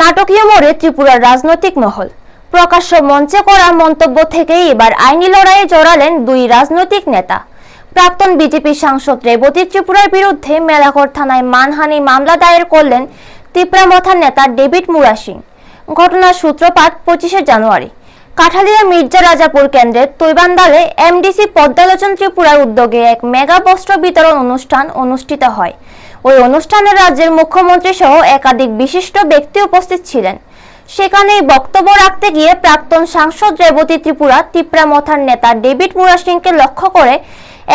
নাটকীয় মোড়ে ত্রিপুরার রাজনৈতিক মহল। প্রকাশ্য মঞ্চে করা মন্তব্য থেকেই এবার আইনি লড়াইয়ে জড়ালেন দুই রাজনৈতিক নেতা। প্রাক্তন বিজেপি সাংসদ রেবতী ত্রিপুরার বিরুদ্ধে মেলাঘর থানায় মানহানি মামলা দায়ের করলেন তিপ্রামথার নেতা ডেভিড মুরা সিং। ঘটনার সূত্রপাত 25শে জানুয়ারি কাঠালিয়া মির্জা রাজাপুর কেন্দ্রের তৈবান্দালে এমডিসি পদ্মালোচন ত্রিপুরার উদ্যোগে এক মেগা বস্ত্র বিতরণ অনুষ্ঠান অনুষ্ঠিত হয়। ওই অনুষ্ঠানে রাজ্যের মুখ্যমন্ত্রী সহ একাধিক বিশিষ্ট ব্যক্তি উপস্থিত ছিলেন। সেখানেই বক্তব্য রাখতে গিয়ে প্রাক্তন সাংসদ রেবতী ত্রিপুরা তিপ্রামথার নেতা ডেভিড মুরা সিংকে লক্ষ্য করে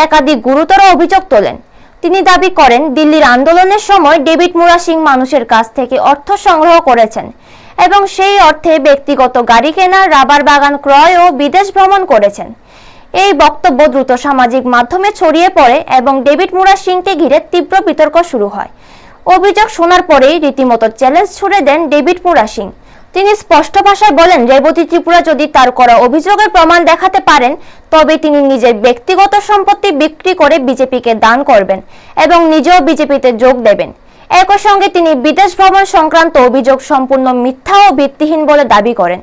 একাধিক গুরুতর অভিযোগ তোলেন। তিনি দাবি করেন, দিল্লির আন্দোলনের সময় ডেভিড মুরা সিং মানুষের কাছ থেকে অর্থ সংগ্রহ করেছেন এবং সেই অর্থে ব্যক্তিগত গাড়ি কেনা, রাবার বাগান ক্রয় ও বিদেশ ভ্রমণ করেছেন। এই বক্তব্য দ্রুত সামাজিক মাধ্যমে ছড়িয়ে পড়ে এবং ডেভিড মুরা সিংকে ঘিরে তীব্র বিতর্ক শুরু হয়। অভিযোগ শোনার পরেই রীতিমতো চ্যালেঞ্জ ছুড়ে দেন ডেভিড মুরা সিং। তিনি স্পষ্ট ভাষায় বলেন, রেবতী ত্রিপুরা যদি তার করা অভিযোগের প্রমাণ দেখাতে পারেন তবে তিনি নিজের ব্যক্তিগত সম্পত্তি বিক্রি করে বিজেপিকে দান করবেন এবং নিজেও বিজেপিতে যোগ দেবেন। একই সঙ্গে তিনি বিদেশ ভ্রমণ সংক্রান্ত অভিযোগ সম্পূর্ণ মিথ্যা ও ভিত্তিহীন বলে দাবি করেন।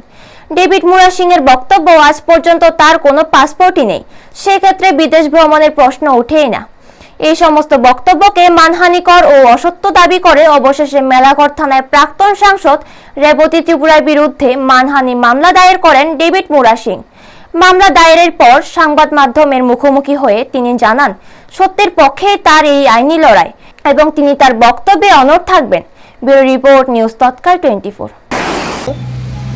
ডেভিড মুরা সিং এর বক্তব্য, আজ পর্যন্ত তার কোনো পাসপোর্টই নেই, সেক্ষেত্রে বিদেশ ভ্রমণের প্রশ্ন ওঠেই না। এই সমস্ত বক্তব্যকে মানহানিকর ও অসত্য দাবি করে অবশেষে মেলাঘর থানায় প্রাক্তন সাংসদ রেবতী ত্রিপুরার বিরুদ্ধে মানহানি মামলা দায়ের করেন ডেভিড মুরা সিং। মামলা দায়েরের পর সংবাদ মাধ্যমের মুখোমুখি হয়ে তিনি জানান, সত্যের পক্ষেই তার এই আইনি লড়াই এবং তিনি তার বক্তব্যে অনড় থাকবেন। ব্যুরো রিপোর্ট, নিউজ তৎকাল 24।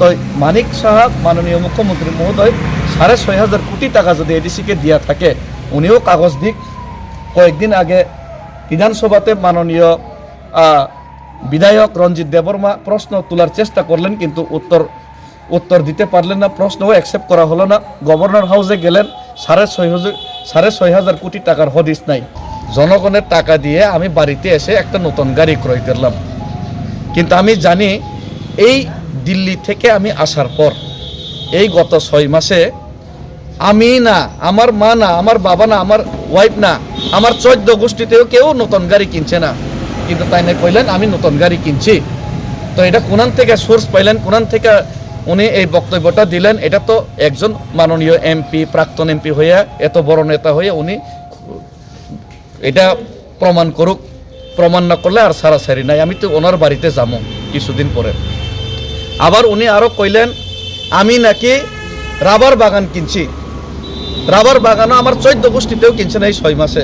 তো মানিক সাহা মাননীয় মুখ্যমন্ত্রী মহোদয় 6,500 কোটি টাকা যদি এডিসিকে দিয়া থাকে, উনিও কাগজ দিক। কয়েকদিন আগে বিধানসভাতে মাননীয় বিধায়ক রঞ্জিত দেববর্মা প্রশ্ন তোলার চেষ্টা করলেন, কিন্তু উত্তর দিতে পারলেন না। প্রশ্নও অ্যাকসেপ্ট করা হলো না। গভর্নর হাউসে গেলেন, 6,500 কোটি টাকার হদিস নাই। জনগণের টাকা দিয়ে আমি বাড়িতে এসে একটা নতুন গাড়ি ক্রয় করলাম। কিন্তু আমি জানি এই দিল্লি থেকে আমি আসার পর এই গত 6 মাসে আমি না, আমার মা না, আমার বাবা না, আমার ওয়াইফ না, আমার 14 গোষ্ঠীতেও কেউ নতুন গাড়ি কিনছে না। কিন্তু তাই না কইলেন আমি নতুন গাড়ি কিনছি। তো এটা কোনান থেকে সোর্স পাইলেন, কোনান থেকে উনি এই বক্তব্যটা দিলেন? এটা তো একজন মাননীয় এমপি, প্রাক্তন এমপি হয়ে, এত বড় নেতা হয়ে উনি এটা প্রমাণ করুক। প্রমাণ না করলে আর সারাসারি নাই। আমি তো ওনার বাড়িতে যাবো কিছুদিন পরে। আবার উনি আরো কইলেন আমি নাকি রাবার বাগান কিনছি। রাবার বাগানও আমার 14 গোষ্ঠীতেও কিনছে না এই 6 মাসে।